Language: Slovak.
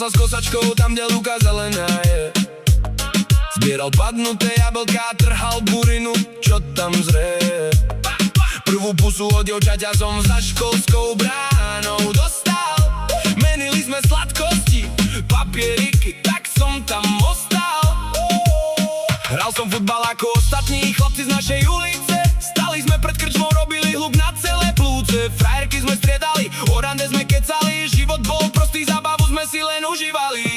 s kosačkou tam, kde lúka zelená je. Zbieral padnuté jablká, trhal burinu, čo tam zrie. Prvú pusu od dievčaťa som za školskou bránou dostal. Menili sme sladkosti, papieriky, tak som tam ostal. Hral som futbal ako ostatní chlapci z našej ulice. Stali sme pred krčmou, robili hluk na celé plúce. Frajerky sme striedali, o rande sme kecali. Život bol prostý, zábavu sme si len užívali.